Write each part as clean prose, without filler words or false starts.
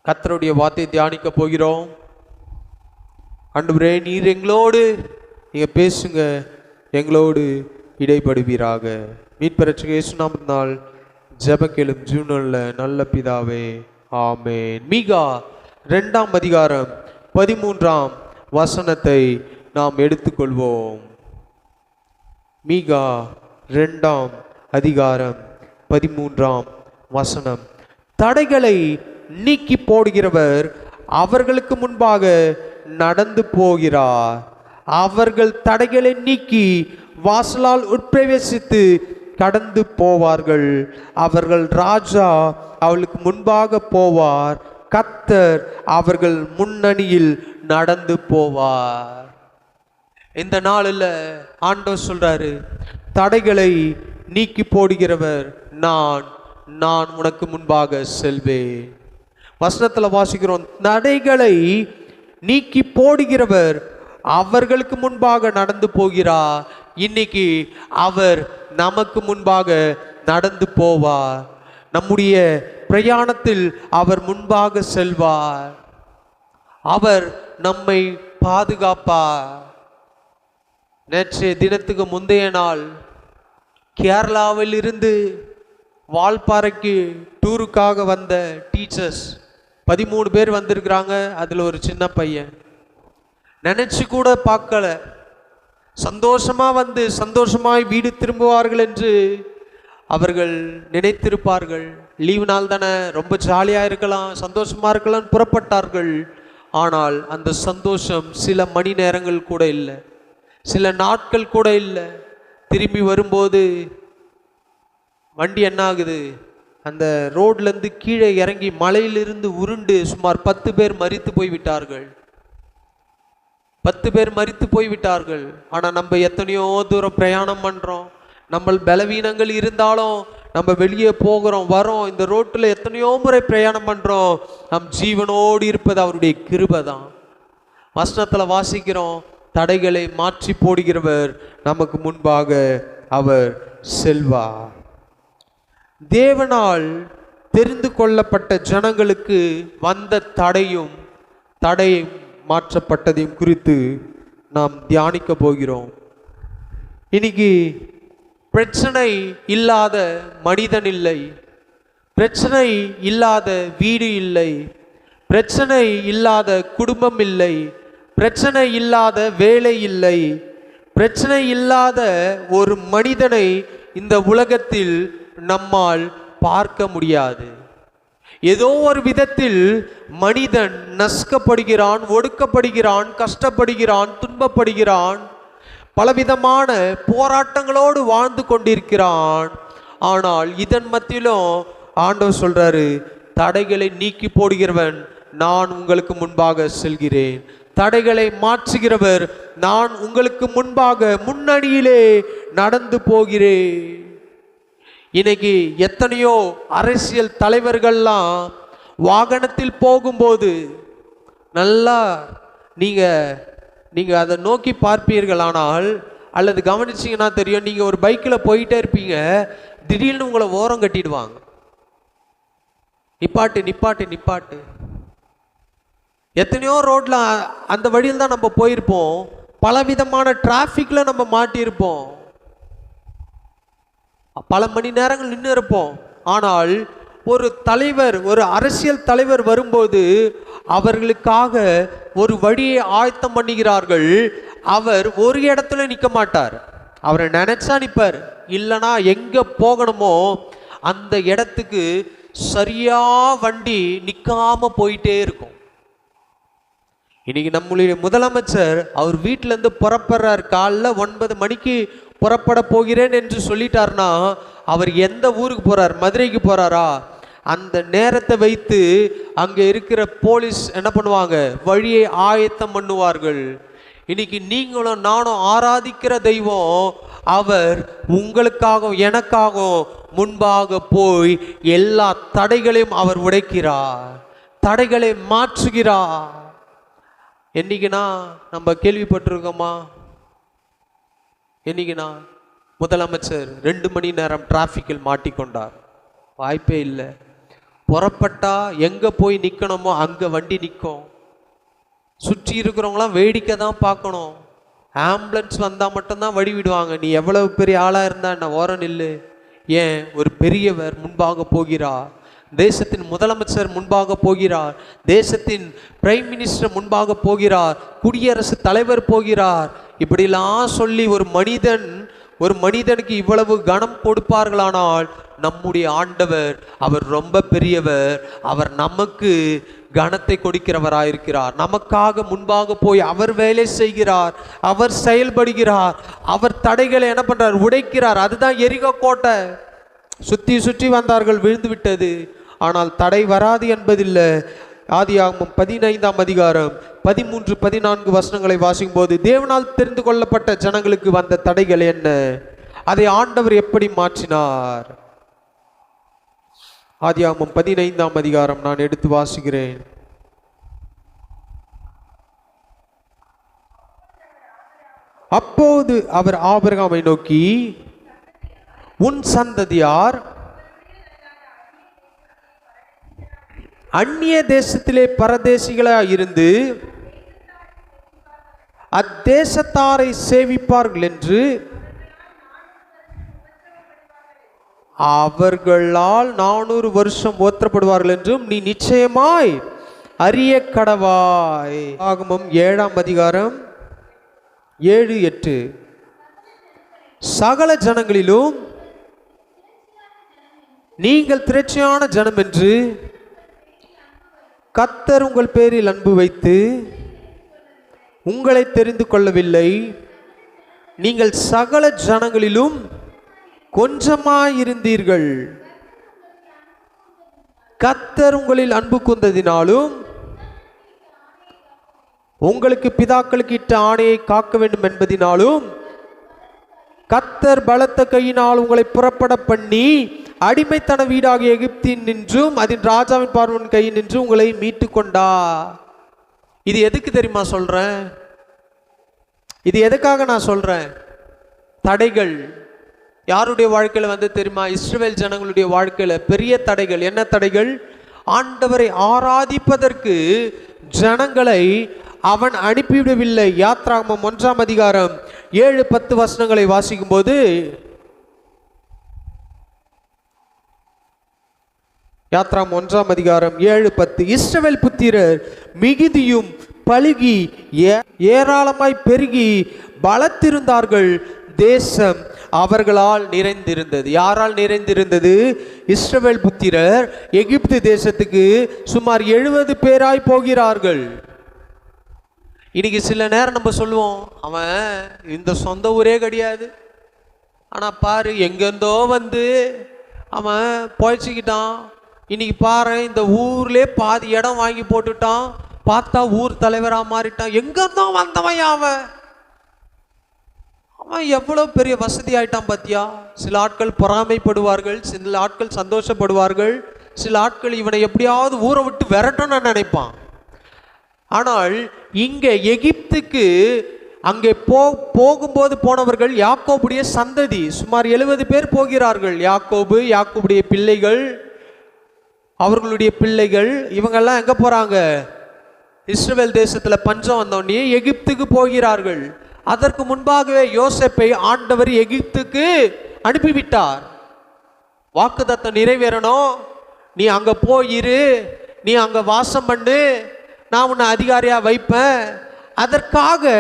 கர்த்தருடைய வார்த்தையை தியானிக்க போகிறோம். ஆண்டவரே, நீர் எங்களோடு நீங்க பேசுங்க, எங்களோடு இடைப்படுவீராக. மீட்பரட்சக இயேசு நாமத்தினால் ஜெபக்கேளும் ஜீவனுள்ள நல்ல பிதாவே, ஆமென். மீகா 2ஆம் அதிகாரம் 13ஆம் வசனத்தை நாம் எடுத்துக்கொள்வோம். மீகா 2ஆம் அதிகாரம் 13ஆம் வசனம். தடைகளை நீக்கி போடுகிறவர் அவர்களுக்கு முன்பாக நடந்து போகிறார். அவர்கள் தடைகளை நீக்கி வாசலால் உட்பிரவேசித்து கடந்து போவார்கள். அவர்கள் ராஜா அவளுக்கு முன்பாக போவார். கர்த்தர் அவர்கள் முன்னணியில் நடந்து போவார். இந்த நாளில் ஆண்டவர் சொல்றாரு, தடைகளை நீக்கி போடுகிறவர் நான் உனக்கு முன்பாக செல்வேன். வசனத்துல வாசிக்கிறோம், தடைகளை நீக்கி போடுகிறவர் அவர்களுக்கு முன்பாக நடந்து போகிறார். இன்னைக்கு அவர் நமக்கு முன்பாக நடந்து போவார். நம்முடைய பிரயாணத்தில் அவர் முன்பாக செல்வார். அவர் நம்மை பாதுகாப்பார். நேற்றைய தினத்துக்கு முந்தைய நாள் கேரளாவில் இருந்து வால்பாறைக்கு டூருக்காக வந்த டீச்சர்ஸ் 13 பேர் வந்திருக்கிறாங்க. அதில் ஒரு சின்ன பையன். நினைச்சு கூட பார்க்கல, சந்தோஷமா வந்து சந்தோஷமாய் வீடு திரும்புவார்கள் என்று அவர்கள் நினைத்திருப்பார்கள். லீவு நாள் தானே, ரொம்ப ஜாலியாக இருக்கலாம், சந்தோஷமா இருக்கலாம் புறப்பட்டார்கள். ஆனால் அந்த சந்தோஷம் சில மணி நேரங்கள் கூட இல்லை, சில நாட்கள் கூட இல்லை. திரும்பி வரும்போது வண்டி என்ன ஆகுது, அந்த ரோட்லேருந்து கீழே இறங்கி மலையிலிருந்து உருண்டு சுமார் 10 பேர் மரித்து போய்விட்டார்கள். 10 பேர் மரித்து போய்விட்டார்கள். ஆனால் நம்ம எத்தனையோ தூரம் பிரயாணம் பண்ணுறோம். நம்ம பலவீனங்கள் இருந்தாலும் நம்ம வெளியே போகிறோம் வரோம். இந்த ரோட்டில் எத்தனையோ முறை பிரயாணம் பண்ணுறோம். நம் ஜீவனோடு இருப்பது அவருடைய கிருபை தான். வசனத்தில் வாசிக்கிறோம், தடைகளை மாற்றி போடுகிறவர் நமக்கு முன்பாக அவர் செல்வார். தேவனால் தெரிந்து கொள்ளப்பட்ட ஜனங்களுக்கு வந்த தடை மாற்றப்பட்டதையும் குறித்து நாம் தியானிக்க போகிறோம். இன்னைக்கு பிரச்சனை இல்லாத மனிதன் இல்லை, பிரச்சனை இல்லாத வீடு இல்லை, பிரச்சனை இல்லாத குடும்பம் இல்லை, பிரச்சனை இல்லாத வேலை இல்லை, பிரச்சனை இல்லாத ஒரு மனிதனை இந்த உலகத்தில் நம்மால் பார்க்க முடியாது. ஏதோ ஒரு விதத்தில் மனிதன் நசுக்கப்படுகிறான், ஒடுக்கப்படுகிறான், கஷ்டப்படுகிறான், துன்பப்படுகிறான், பலவிதமான போராட்டங்களோடு வாழ்ந்து கொண்டிருக்கிறான். ஆனால் இதன் மத்தியிலும் ஆண்டவர் சொல்றாரு, தடைகளை நீக்கி போடுகிறவன் நான் உங்களுக்கு முன்பாக செல்கிறேன். தடைகளை மாற்றுகிறவர் நான் உங்களுக்கு முன்பாக முன்னணியிலே நடந்து போகிறேன். இன்னைக்கு எத்தனையோ அரசியல் தலைவர்கள்லாம் வாகனத்தில் போகும்போது நல்லா நீங்க அதை நோக்கி பார்ப்பீர்கள். ஆனால் அல்லது கவனிச்சிங்கன்னா தெரியும், நீங்க ஒரு பைக்கில் போயிட்டே இருப்பீங்க, திடீர்னு உங்களை ஓரம் கட்டிடுவாங்க. நிப்பாட்டு நிப்பாட்டு நிப்பாட்டு. எத்தனையோ ரோட்ல அந்த வழியில் தான் நம்ம போயிருப்போம். பலவிதமான டிராஃபிக்ல நம்ம மாட்டியிருப்போம். பல மணி நேரங்கள் நின்று இருப்போம். ஆனால் ஒரு தலைவர், ஒரு அரசியல் தலைவர் வரும்போது அவர்களுக்காக ஒரு வழியை ஆயத்தம் பண்ணுகிறார்கள். அவர் ஒரு இடத்துல நிற்க மாட்டார், அவரை நினைச்சா நிற்பார். இல்லைனா எங்க போகணுமோ அந்த இடத்துக்கு சரியா வண்டி நிற்காம போயிட்டே இருக்கும். இன்னைக்கு நம்மளுடைய முதலமைச்சர் அவர் வீட்டிலேருந்து புறப்படுறார். காலைல 9 மணிக்கு புறப்பட போகிறேன் என்று சொல்லிட்டார்னா அவர் எந்த ஊருக்கு போறார்? மதுரைக்கு போறாரா? அந்த நேரத்தை வைத்து அங்கே இருக்கிற போலீஸ் என்ன பண்ணுவாங்க? வழியை ஆயத்தம் பண்ணுவார்கள். இன்னைக்கு நீங்களும் நானும் ஆராதிக்கிற தெய்வம் அவர் உங்களுக்காகவும் எனக்காகவும் முன்பாக போய் எல்லா தடைகளையும் அவர் உடைக்கிறார், தடைகளை மாற்றுகிறார். என்னைக்குனா நம்ம கேள்விப்பட்டிருக்கோமா? என்னைக்குனா முதலமைச்சர் 2 மணி நேரம் டிராஃபிக்கில் மாட்டிக்கொண்டார்? வாய்ப்பே இல்லை. புறப்பட்டா எங்க போய் நிக்கணுமோ அங்க வண்டி நிற்கும். சுற்றி இருக்கிறவங்களாம் வேடிக்கை தான் பார்க்கணும். ஆம்புலன்ஸ் வந்தா மட்டும்தான் வழி விடுவாங்க. நீ எவ்வளவு பெரிய ஆளா இருந்தா என்ன, ஓரம் நில்லு. ஏன்? ஒரு பெரியவர் முன்பாக போகிறார், தேசத்தின் முதலமைச்சர் முன்பாக போகிறார், தேசத்தின் பிரைம் மினிஸ்டர் முன்பாக போகிறார், குடியரசுத் தலைவர் போகிறார். இப்படிலாம் சொல்லி ஒரு மனிதனுக்கு இவ்வளவு கனம் கொடுப்பார்களானால், நம்முடைய ஆண்டவர் அவர் ரொம்ப பெரியவர். அவர் நமக்கு கனத்தை கொடுக்கிறவராயிருக்கிறார். நமக்காக முன்பாக போய் அவர் வேலை செய்கிறார், அவர் செயல்படுகிறார், அவர் தடைகளை என்ன பண்றார்? உடைக்கிறார். அதுதான் எரிகோ கோட்டை. சுற்றி சுற்றி வந்தார்கள், விழுந்து விட்டது. ஆனால் தடை வராது என்பதில்லை. ஆதியாகமம் 15ஆம் அதிகாரம் 13, 14 வசனங்களை வாசிக்கும் போது, தேவனால் தெரிந்து கொள்ளப்பட்ட ஜனங்களுக்கு வந்த தடைகள் என்ன, அதை ஆண்டவர் எப்படி மாற்றினார்? ஆதியாகமம் 15ஆம் அதிகாரம் நான் எடுத்து வாசிக்கிறேன். அப்போது அவர் ஆபிரகாமை நோக்கி, உன் சந்ததியார் அந்நிய தேசத்திலே பரதேசிகளாய் இருந்து அத்தேசத்தாரை சேவிப்பார்கள் என்று அவர்களால் 400 வருஷம் ஓத்தப்படுவார்கள் என்றும் நீ நிச்சயமாய் அறிய கடவாய். ஆகமம் 7ஆம் அதிகாரம் 7, 8. சகல ஜனங்களிலும் நீங்கள் திரட்சியான ஜனம் என்று கர்த்தர் உங்கள் பேரில் அன்பு வைத்து உங்களை தெரிந்து கொள்ளவில்லை. நீங்கள் சகல ஜனங்களிலும் கொஞ்சமாயிருந்தீர்கள். கர்த்தர் உங்களில் அன்பு கூர்ந்ததினாலும் உங்களுக்கு பிதாக்களுக்கு இட்ட ஆணையை காக்க வேண்டும் என்பதினாலும் கர்த்தர் பலத்த கையினால் உங்களை புறப்பட பண்ணி அடிமைத்தன வீடாகிய எகிப்தின் நின்றும் அதன் ராஜாவின் பார்வன் கையில் நின்று உங்களை மீட்டு கொண்டா. இது எதுக்கு தெரியுமா சொல்றேன்? இது எதுக்காக நான் சொல்றேன்? தடைகள் யாருடைய வாழ்க்கையில வந்து தெரியுமா? இஸ்ரவேல் ஜனங்களுடைய வாழ்க்கையில பெரிய தடைகள். என்ன தடைகள்? ஆண்டவரை ஆராதிப்பதற்கு ஜனங்களை அவன் அனுப்பிவிடவில்லை. யாத்ராகமம் 1ஆம் அதிகாரம் 7, 10 வசனங்களை வாசிக்கும் போது, யாத்ராகமம் 1ஆம் அதிகாரம் 7, 10, இஸ்ரவேல் புத்திரர் மிகுதியும் பலுகி ஏராளமாய் பெருகி பலத்திருந்தார்கள். தேசம் அவர்களால் நிறைந்திருந்தது. யாரால் நிறைந்திருந்தது? இஸ்ரவேல் புத்திரர் எகிப்து தேசத்துக்கு சுமார் 70 பேராய் போகிறார்கள். இன்னைக்கு சில நேரம் நம்ம சொல்லுவோம், அவன் இந்த சொந்த ஊரே கிடையாது, ஆனால் பாரு எங்கேருந்தோ வந்து அவன் பொழைச்சிக்கிட்டான். இன்னைக்கு பாரு இந்த ஊர்லேயே பாதி இடம் வாங்கி போட்டுட்டான், பார்த்தா ஊர் தலைவராக மாறிட்டான். எங்கேருந்தோ வந்தவன் அவன் எவ்வளோ பெரிய வசதி ஆயிட்டான் பார்த்தியா? சில ஆட்கள் பொறாமைப்படுவார்கள், சில ஆட்கள் சந்தோஷப்படுவார்கள், சில ஆட்கள் இவனை எப்படியாவது ஊரை விட்டு விரட்டணும்னு நினைப்பான். ஆனால் இங்கே எகிப்துக்கு அங்கே போகும்போது போனவர்கள் யாக்கோபுடைய சந்ததி. சுமார் 70 பேர் போகிறார்கள். யாக்கோபுடைய பிள்ளைகள், அவர்களுடைய பிள்ளைகள், இவங்கெல்லாம் எங்கே போகிறாங்க? இஸ்ரவேல் தேசத்தில் பஞ்சம் வந்தோடனே எகிப்துக்கு போகிறார்கள். அதற்கு முன்பாகவே யோசேப்பை ஆண்டவர் எகிப்துக்கு அனுப்பிவிட்டார். வாக்குத்தத்தம் நிறைவேறணும், நீ அங்கே போயிரு, நீ அங்கே வாசம் பண்ணு, நான் உன்னை அதிகாரியா வைப்பேன். அதற்காக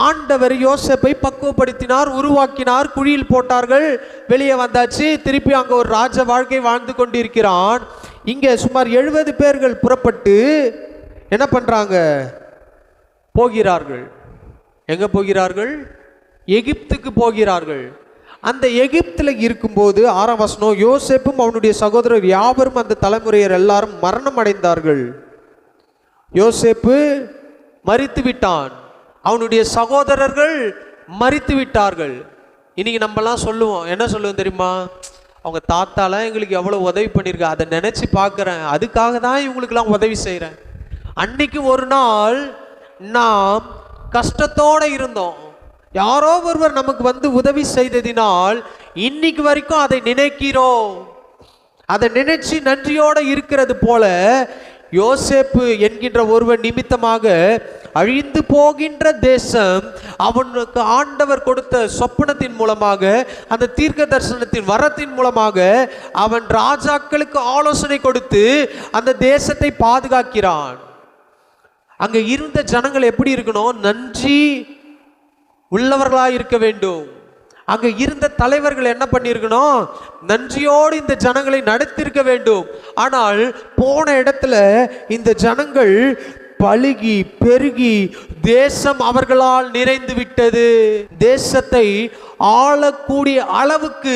ஆண்டவர் யோசேப்பை பக்குவப்படுத்தினார், உருவாக்கினார். குழியில் போட்டார்கள், வெளியே வந்தாச்சு. திருப்பி அங்கே ஒரு ராஜ வாழ்க்கை வாழ்ந்து கொண்டிருக்கிறான். இங்கே சுமார் 70 பேர்கள் புறப்பட்டு என்ன பண்றாங்க? போகிறார்கள். எங்க போகிறார்கள்? எகிப்துக்கு போகிறார்கள். அந்த எகிப்தில் இருக்கும்போது 6ஆம் வசனம், யோசேப்பும் அவனுடைய சகோதரர் யாவரும் அந்த தலைமுறையர் எல்லாரும் மரணம் அடைந்தார்கள். யோசேப்பு மரித்து விட்டான், அவனுடைய சகோதரர்கள் மரித்து விட்டார்கள். இன்னைக்கு நம்மலாம் சொல்லுவோம், என்ன சொல்லுவோம் தெரியுமா? அவங்க தாத்தாலாம் எங்களுக்கு எவ்வளோ உதவி பண்ணியிருக்கா, அதை நினச்சி பார்க்குறேன், அதுக்காக தான் இவங்களுக்கெல்லாம் உதவி செய்கிறேன். அன்னைக்கு ஒரு நாள் நாம் கஷ்டத்தோடு இருந்தோம், யாரோ ஒருவர் நமக்கு வந்து உதவி செய்ததினால் இன்னைக்கு வரைக்கும் அதை நினைக்கிறோம். அதை நினைச்சு நன்றியோட இருக்கிறது போல யோசேப்பு என்கின்ற ஒருவன் நிமித்தமாக அழிந்து போகின்ற தேசம் அவனுக்கு ஆண்டவர் கொடுத்த சொப்பனத்தின் மூலமாக, அந்த தீர்க்க தரிசனத்தின் வரத்தின் மூலமாக அவன் ராஜாக்களுக்கு ஆலோசனை கொடுத்து அந்த தேசத்தை பாதுகாக்கிறான். அங்க இருந்த ஜனங்கள் எப்படி இருக்கணும்? நன்றி உள்ளவர்களாக இருக்க வேண்டும். அங்க இருந்த தலைவர்கள் என்ன பண்ணியிருக்கணும்? நன்றியோடு இந்த ஜனங்களை நடத்தியிருக்க வேண்டும். ஆனால் போன இடத்துல இந்த ஜனங்கள் பலுகி பெருகி தேசம் அவர்களால் நிறைந்து விட்டது. தேசத்தை ஆளக்கூடிய அளவுக்கு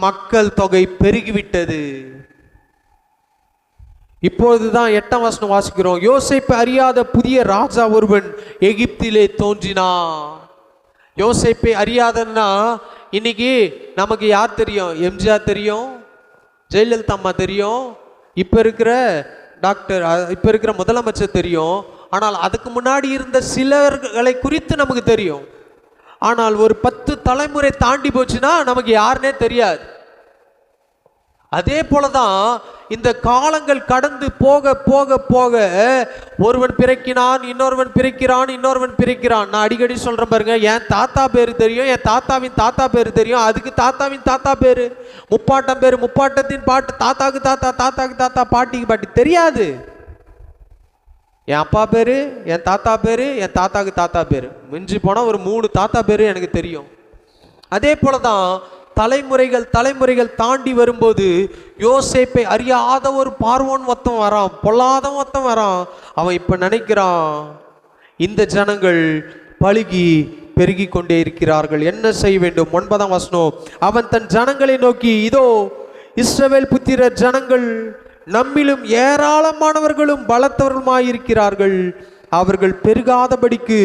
மக்கள் தொகை பெருகிவிட்டது. இப்பொழுதுதான் 8ஆம் வசனம் வாசிக்கிறோம். யோசேப்பு அறியாத புதிய ராஜா ஒருவன் எகிப்திலே தோன்றினான். யோசேப்பை அறியாதன்னா இன்னைக்கு நமக்கு யார் தெரியும்? எம்ஜிஆர் தெரியும், ஜெயலலிதா அம்மா தெரியும், இப்ப இருக்கிற டாக்டர், இப்ப இருக்கிற முதலமைச்சர் தெரியும். ஆனால் அதுக்கு முன்னாடி இருந்த சிலர்களை குறித்து நமக்கு தெரியும். ஆனால் ஒரு 10 தலைமுறை தாண்டி போச்சுன்னா நமக்கு யாருன்னே தெரியாது. அதே போலதான் இந்த காலங்கள் கடந்து போக போக போக ஒருவன் பிறக்கினான், இன்னொருவன் பிறக்கிறான், இன்னொருவன் பிறக்கிறான். நான் அடிக்கடி சொல்றேன் பாருங்க, என் தாத்தா பேரு தெரியும், என் தாத்தாவின் தாத்தா பேரு தெரியும், அதுக்கு தாத்தாவின் தாத்தா பேரு, முப்பாட்டம் பேரு, முப்பாட்டத்தின் பாட்டு, தாத்தாக்கு தாத்தா, தாத்தாக்கு தாத்தா, பாட்டிக்கு பாட்டி தெரியாது. என் அப்பா பேரு, என் தாத்தா பேரு, என் தாத்தாக்கு தாத்தா பேரு, மிஞ்சி போனா ஒரு 3 தாத்தா பேரு எனக்கு தெரியும். அதே போலதான் தலைமுறைகள் தாண்டி வரும்போது யோசேப்பை அறியாத ஒரு பார்வோன் ஒருத்தன் வரான், பொல்லாத ஒருத்தன் வரான். அவன் இப்ப நினைக்கிறான், இந்த ஜனங்கள் பலுகி பெருகி கொண்டே இருக்கிறார்கள், என்ன செய்ய வேண்டும்? 9ஆம் வசனம். அவன் தன் ஜனங்களை நோக்கி, இதோ இஸ்ரவேல் புத்திரர் ஜனங்கள் நம்மிலும் ஏராளமானவர்களும் பலத்தவர்களுமாயிருக்கிறார்கள். அவர்கள் பெருகாதபடிக்கு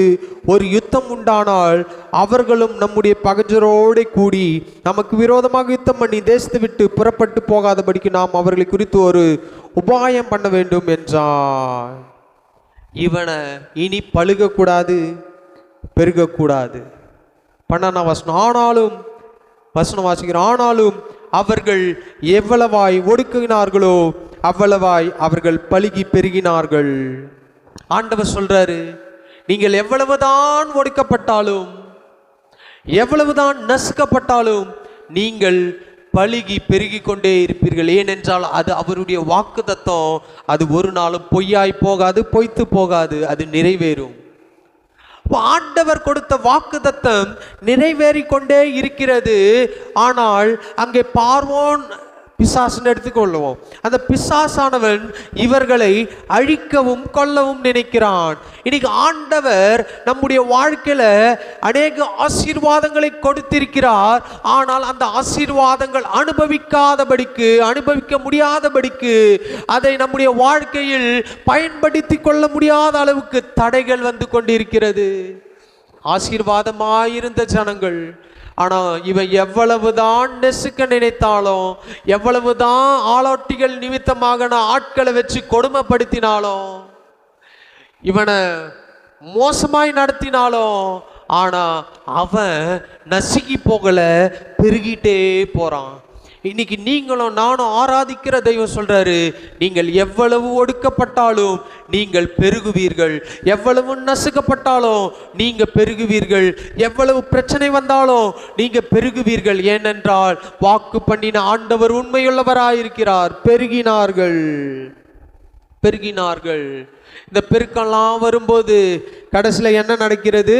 ஒரு யுத்தம் உண்டானால் அவர்களும் நம்முடைய பகைஞரோடு கூடி நமக்கு விரோதமாக யுத்தம் பண்ணி தேசத்தை விட்டு புறப்பட்டு போகாதபடிக்கு நாம் அவர்களை குறித்து ஒரு உபாயம் பண்ண வேண்டும் என்றான். இவனை இனி பழுகக்கூடாது, பெருகக்கூடாது. 12ஆம் வசனம். ஆனாலும் வசனம் வாசிக்கிறோம், ஆனாலும் அவர்கள் எவ்வளவாய் ஒடுக்கினார்களோ அவ்வளவாய் அவர்கள் பலுகி பெருகினார்கள். ஆண்டவர் சொல்றாரு, நீங்கள் எவ்வளவுதான் ஒடுக்கப்பட்டாலும், எவ்வளவுதான் நசுக்கப்பட்டாலும் நீங்கள் பலுகி பெருகி கொண்டே இருப்பீர்கள். ஏனென்றால் அது அவருடைய வாக்குத்தத்தம். அது ஒரு நாளும் பொய்யாய் போகாது, பொய்த்து போகாது, அது நிறைவேறும். ஆண்டவர் கொடுத்த வாக்குத்தத்தம் நிறைவேறி கொண்டே இருக்கிறது. ஆனால் அங்கே பார்வோன் பிசாசுன்னு எடுத்துக்கொள்ளுவோம். அந்த பிசாசானவன் இவர்களை அழிக்கவும் கொல்லவும் நினைக்கிறான். இன்னைக்கு ஆண்டவர் நம்முடைய வாழ்க்கையில அநேக ஆசீர்வாதங்களை கொடுத்திருக்கிறார். ஆனால் அந்த ஆசீர்வாதங்கள் அனுபவிக்க முடியாதபடிக்கு, அதை நம்முடைய வாழ்க்கையில் பயன்படுத்தி கொள்ள முடியாத அளவுக்கு தடைகள் வந்து கொண்டிருக்கிறது. ஆசீர்வாதமாயிருந்த ஜனங்கள், ஆனா இவன் எவ்வளவுதான் நெசுக்க நினைத்தாலும், எவ்வளவுதான் ஆளோட்டிகள் நிமித்தமாக ஆட்களை வச்சு கொடுமைப்படுத்தினாலும், இவனை மோசமாய் நடத்தினாலும், ஆனா அவன் நசுக்கி போகல, பெருகிட்டே போறான். இன்னைக்கு நீங்களும் நானும் ஆராதிக்கிற தெய்வம் சொல்றாரு, நீங்கள் எவ்வளவு ஒடுக்கப்பட்டாலும் நீங்கள் பெருகுவீர்கள், எவ்வளவு நசுக்கப்பட்டாலும் நீங்க பெருகுவீர்கள், எவ்வளவு பிரச்சனை வந்தாலும் நீங்க பெருகுவீர்கள். ஏனென்றால் வாக்கு பண்ணின ஆண்டவர் உண்மையுள்ளவராயிருக்கிறார். பெருகினார்கள். இந்த பெருக்கெல்லாம் வரும்போது கடைசியில் என்ன நடக்கிறது?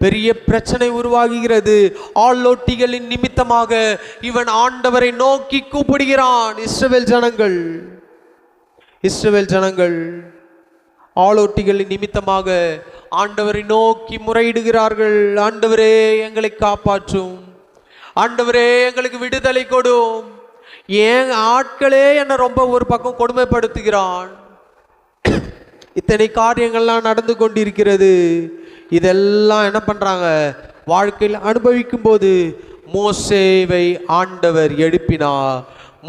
பெரிய பிரச்சனை உருவாகுகிறது. ஆளோட்டிகளின் நிமித்தமாக இவன் ஆண்டவரை நோக்கி கூப்பிடுகிறான். இஸ்ரவேல் ஜனங்கள் ஆளோட்டிகளின் நிமித்தமாக ஆண்டவரை நோக்கி முறையிடுகிறார்கள். ஆண்டவரே எங்களை காப்பாற்றும், ஆண்டவரே எங்களுக்கு விடுதலை கொடும். ஏன் ஆட்களே என்னை ரொம்ப ஒரு பக்கம் கொடுமைப்படுத்துகிறான். இத்தனை காரியங்கள்லாம் நடந்து கொண்டிருக்கிறது. இதெல்லாம் என்ன பண்றாங்க? வாழ்க்கையில் அனுபவிக்கும் போது மோசேவை ஆண்டவர் எழுப்பினார்.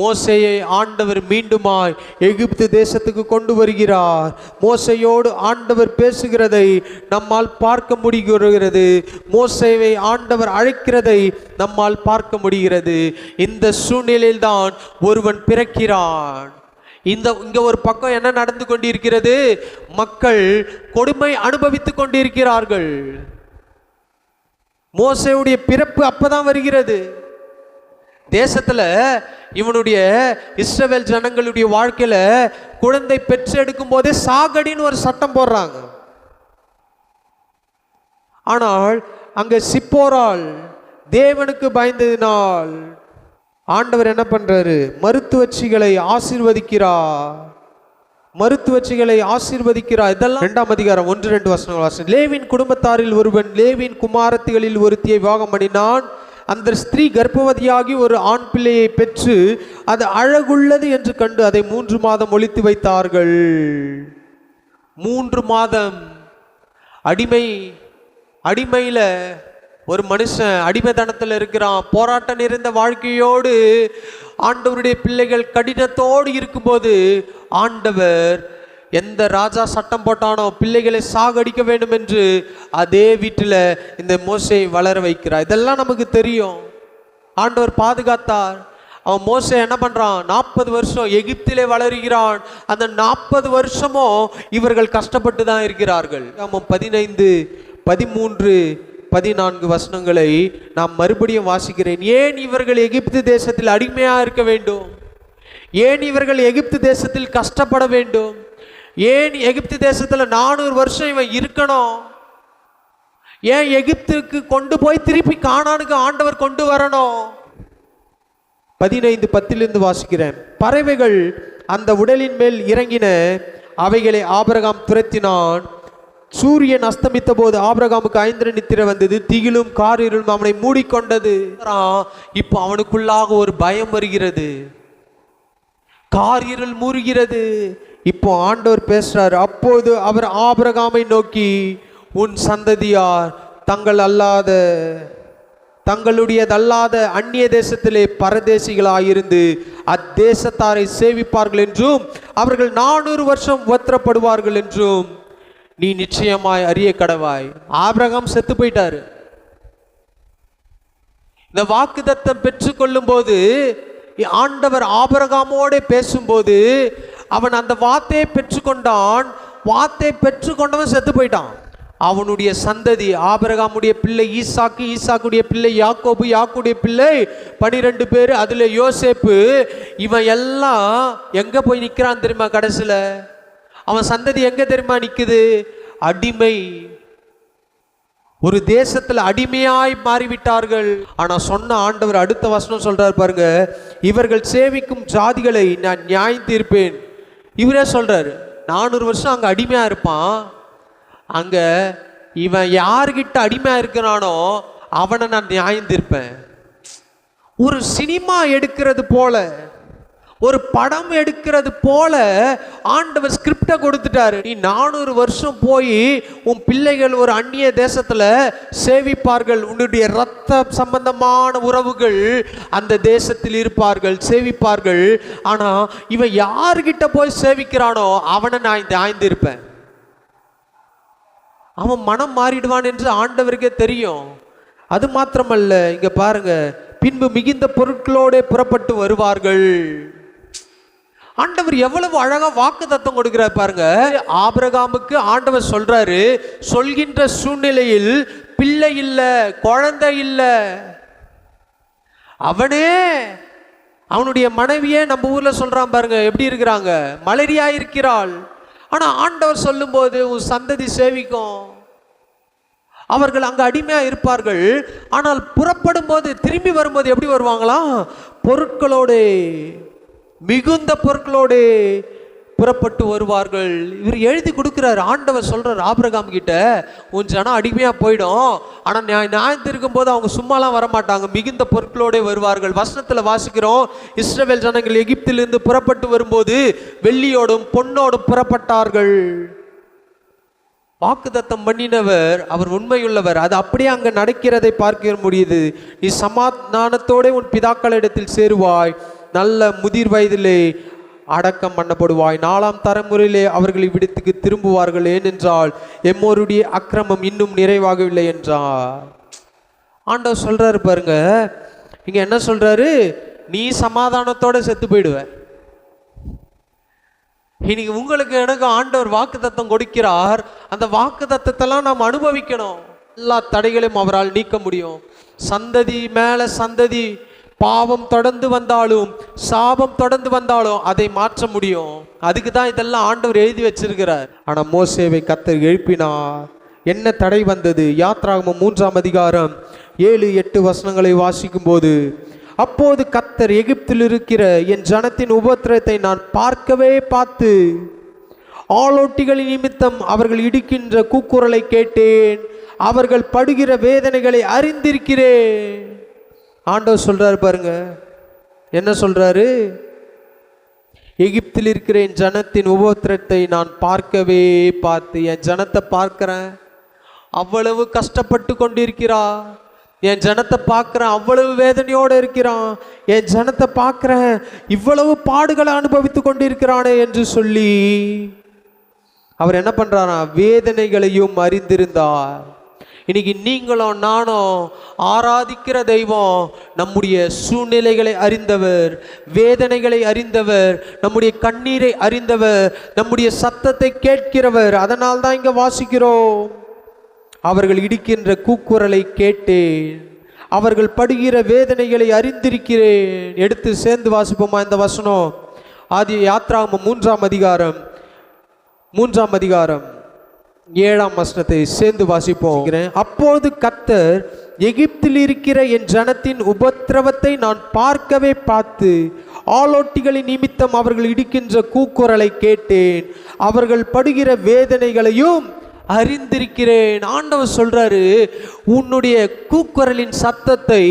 மோசேயை ஆண்டவர் மீண்டுமாய் எகிப்து தேசத்துக்கு கொண்டு வருகிறார். மோசையோடு ஆண்டவர் பேசுகிறதை நம்மால் பார்க்க முடிகிறது. மோசேயை ஆண்டவர் அழைக்கிறதை நம்மால் பார்க்க முடிகிறது. இந்த சூழ்நிலையில் தான் ஒருவன் பிறக்கிறான். இங்க ஒரு பக்கம் என்ன நடந்து கொண்டிருக்கிறது? மக்கள் கொடுமை அனுபவித்துக் கொண்டிருக்கிறார்கள். மோசேயுடைய பிறப்பு அப்பதான் வருகிறது. தேசத்துல இவனுடைய இஸ்ரவேல் ஜனங்களுடைய வாழ்க்கையில குழந்தை பெற்று எடுக்கும் போதே சாகடின்னு ஒரு சட்டம் போடுறாங்க. ஆனால் அங்க சிப்போரால் தேவனுக்கு பயந்ததினால் ஆண்டவர் என்ன பண்றாரு? மருத்துவச்சிகளை ஆசீர்வதிக்கிறார். இதெல்லாம் 2ஆம் அதிகாரம் 1-2 வசனங்கள். லேவின் குடும்பத்தாரில் ஒருவன் லேவின் குமாரத்திகளில் ஒருத்தியை விவாகம் பண்ணினான். அந்த ஸ்திரீ கர்ப்பவதியாகி ஒரு ஆண் பிள்ளையை பெற்று அது அழகுள்ளது என்று கண்டு அதை 3 மாதம் ஒளித்து வைத்தார்கள். 3 மாதம் அடிமையில ஒரு மனுஷன் அடிமைத்தனத்தில் இருக்கிறான். போராட்டம் நிறைந்த வாழ்க்கையோடு ஆண்டவருடைய பிள்ளைகள் கடினத்தோடு இருக்கும்போது ஆண்டவர் எந்த ராஜா சட்டம் போட்டானோ பிள்ளைகளை சாகடிக்க வேண்டும் என்று அதே வீட்டில் இந்த மோசேயை வளர வைக்கிறார். இதெல்லாம் நமக்கு தெரியும். ஆண்டவர் பாதுகாத்தார். அவன் மோசே என்ன பண்றான்? 40 வருஷம் எகிப்திலே வளருகிறான். அந்த 40 வருஷமும் இவர்கள் கஷ்டப்பட்டு தான் இருக்கிறார்கள். 15, 13, 14 வசனங்களை நான் மறுபடியும் வாசிக்கிறேன். ஏன் இவர்கள் எகிப்து தேசத்தில் அடிமையா இருக்க வேண்டும்? ஏன் இவர்கள் எகிப்து தேசத்தில் கஷ்டப்பட வேண்டும்? ஏன் எகிப்து தேசத்துல 400 வருஷம் இவன் இருக்கணும்? ஏன் எகிப்துக்கு கொண்டு போய் திருப்பி கானானுக்கு ஆண்டவர் கொண்டு வரணும்? 15:10 வாசிக்கிறேன். பறவைகள் அந்த உடலின் மேல் இறங்கின, அவைகளை ஆபிரகாம் துரத்தினான். சூரியன் அஸ்தமித்த போது ஆபிரகாமுக்கு 5 நித்திரை வந்தது, திகிலும் காரிருளும் அவனை மூடிக்கொண்டது. இப்போ அவனுக்குள்ளாக ஒரு பயம் வருகிறது, காரிருள் மூறுகிறது. இப்போ ஆண்டவர் பேசுறாரு. அப்போது அவர் ஆபிரகாமை நோக்கி, உன் சந்ததியார் தங்களுடையதல்லாத அந்நிய தேசத்திலே பரதேசிகளாயிருந்து அத்தேசத்தாரை சேவிப்பார்கள் என்றும் அவர்கள் 400 வருஷம் உபத்திரப்படுவார்கள் என்றும் நீ நிச்சயமாய் அறிய கடவாய். ஆபிரகாம் செத்து போயிட்டாரு. இந்த வாக்குத்தத்தம் பெற்றுக்கொள்ளும் போது ஆண்டவர் ஆபிரகாமோட பேசும்போது அவன் அந்த வார்த்தையை பெற்றுக்கொண்டான். வார்த்தையை பெற்றுக்கொண்டவன் செத்து போயிட்டான். அவனுடைய சந்ததி ஆபிரகாமுடைய பிள்ளை ஈசாக்கு, ஈசாக்குடைய பிள்ளை யாக்கோபு, யாக்குடைய பிள்ளை 12 பேர், அதுல யோசேப்பு. இவன் எல்லாம் எங்க போய் நிக்கிறான் தெரியுமா? கடைசியில அவன் சந்ததி எங்க தெரியுமா நிக்குது? அடிமை. ஒரு தேசத்துல அடிமையாய் மாறிவிட்டார்கள். ஆனா சொன்ன ஆண்டவர் அடுத்த வசனம் சொல்றாரு பாருங்க, இவர்கள் சேவிக்கும் ஜாதிகளை நான் நியாயம் தீர்ப்பேன். இவரே சொல்றாரு, 400 வருஷம் அங்க அடிமையா இருப்பான். அங்க இவன் யாருகிட்ட அடிமையா இருக்கிறானோ அவனை நான் நியாயம் தீர்ப்பேன். ஒரு சினிமா எடுக்கிறது போல, ஒரு படம் எடுக்கிறது போல ஆண்டவர் ஸ்கிரிப்டை கொடுத்துட்டாரு. நீ 400 வருஷம் போய் உன் பிள்ளைகள் ஒரு அந்நிய தேசத்துல சேவிப்பார்கள். உன்னுடைய இரத்த சம்பந்தமான உறவுகள் அந்த தேசத்தில் இருப்பார்கள், சேவிப்பார்கள். ஆனா இவன் யாருகிட்ட போய் சேவிக்கிறானோ அவனை நான் நியாயந்திருப்பேன். அவன் மனம் மாறிடுவான் என்று ஆண்டவருக்கே தெரியும். அது மாத்திரமல்ல, இங்க பாருங்க, பின்பு மிகுந்த பொருட்களோட புறப்பட்டு வருவார்கள். ஆண்டவர் எவ்வளவு அழகா வாக்கு தத்தம் கொடுக்கிறார் பாருங்க. ஆபிரகாமுக்கு ஆண்டவர் சொல்றாரு, சொல்கின்ற சூழ்நிலையில் பிள்ளை இல்ல, குழந்தை இல்ல. அவனே அவனுடைய மனைவியே நம்ம ஊர்ல சொல்றான் பாருங்க, எப்படி இருக்கிறாங்க? மலேரியா இருக்கிறாள். ஆனா ஆண்டவர் சொல்லும் போது உன் சந்ததி சேவிக்கும். அவர்கள் அங்க அடிமையா இருப்பார்கள். ஆனால் புறப்படும் போது, திரும்பி வரும்போது எப்படி வருவாங்களாம்? பொருட்களோடு, மிகுந்த பொருட்களோடு புறப்பட்டு வருவார்கள். இவர் எழுதி கொடுக்கிறார். ஆண்டவர் சொல்றார் ஆபிரகாம் கிட்ட, உன் ஜனம் அடிமையா போயிடும், ஆனா நியாயம் இருக்கும் போது அவங்க சும்மாலாம் வரமாட்டாங்க, மிகுந்த பொருட்களோட வருவார்கள். வசனத்துல வாசிக்கிறோம், இஸ்ரவேல் ஜனங்கள் எகிப்திலிருந்து புறப்பட்டு வரும்போது வெள்ளியோடும் பொன்னோடும் புறப்பட்டார்கள். வாக்குத்தத்தம் பண்ணினவர் அவர் உண்மையுள்ளவர். அது அப்படியே அங்க நடக்கிறதை பார்க்க முடியுது. நீ சமாதானத்தோட உன் பிதாக்களிடத்தில் சேருவாய், நல்ல முதிர் வயதிலே அடக்கம் பண்ணப்படுவாய். 4ஆம் தலைமுறையிலே அவர்கள் இவ்விடத்துக்கு திரும்புவார்கள். ஏனென்றால் எம்மோருடைய அக்கிரமம் இன்னும் நிறைவாகவில்லை என்றார். ஆண்டவர் சொல்றாரு பாருங்க, இங்க என்ன சொல்றாரு, நீ சமாதானத்தோட செத்து போயிடுவ. இன்னைக்கு உங்களுக்கு எனக்கு ஆண்டவர் வாக்குத்தத்தம் கொடுக்கிறார். அந்த வாக்குத்தத்தத்தெல்லாம் நாம் அனுபவிக்கணும். எல்லா தடைகளையும் அவரால் நீக்க முடியும். சந்ததி மேல சந்ததி பாவம் தொடர்ந்து வந்தாலும் சாபம் தொடர்ந்து வந்தாலும் அதை மாற்ற முடியும். அதுக்கு தான் இதெல்லாம் ஆண்டவர் எழுதி வச்சிருக்கிறார். ஆனா மோசேவை கர்த்தர் எழுப்பினார். என்ன தடை வந்தது? யாத்ராகமம் 3ஆம் அதிகாரம் 7-8 வசனங்களை வாசிக்கும் போது, அப்போது கர்த்தர் எகிப்தில் இருக்கிற என் ஜனத்தின் உபத்திரத்தை நான் பார்த்து ஆளோட்டிகளின் நிமித்தம் அவர்கள் இடிக்கின்ற கூக்குரலை கேட்டேன், அவர்கள் படுகிற வேதனைகளை அறிந்திருக்கிறேன். ஆண்டவர் சொல்றாரு பாருங்க, என்ன சொல்றாரு? எகிப்தில் இருக்கிற என் ஜனத்தின் உபத்திரத்தை நான் பார்த்து, என் ஜனத்தை பார்க்கிறேன், அவ்வளவு கஷ்டப்பட்டு கொண்டிருக்கிறா. என் ஜனத்தை பார்க்கிறேன், அவ்வளவு வேதனையோடு இருக்கிறான். என் ஜனத்தை பார்க்கிறேன், இவ்வளவு பாடுகளை அனுபவித்து கொண்டிருக்கிறானே என்று சொல்லி அவர் என்ன பண்றாரா? வேதனைகளையும் அறிந்திருந்தார். இன்னைக்கு நீங்களும் நானும் ஆராதிக்கிற தெய்வம் நம்முடைய சூழ்நிலைகளை அறிந்தவர், வேதனைகளை அறிந்தவர், நம்முடைய கண்ணீரை அறிந்தவர், நம்முடைய சத்தத்தை கேட்கிறவர். அதனால் தான் இங்க வாசிக்கிறோம், அவர்கள் இடிக்கின்ற கூக்குரலை கேட்டேன், அவர்கள் படுகிற வேதனைகளை அறிந்திருக்கிறேன். எடுத்து சேர்ந்து வாசிப்போமா இந்த வசனம்? ஆதி யாத்ராகமம் 3ஆம் அதிகாரம் 7ஆம் வசனத்தை சேர்ந்து வாசிப்போம். அப்போது கர்த்தர் எகிப்தில் இருக்கிற என் ஜனத்தின் உபத்திரவத்தை நான் பார்த்து ஆளோட்டிகளின் நிமித்தம் அவர்கள் இடிக்கின்ற கூக்குரலை கேட்டேன், அவர்கள் படுகிற வேதனைகளையும் அறிந்திருக்கிறேன். ஆண்டவர் சொல்றாரு, உன்னுடைய கூக்குரலின் சத்தத்தை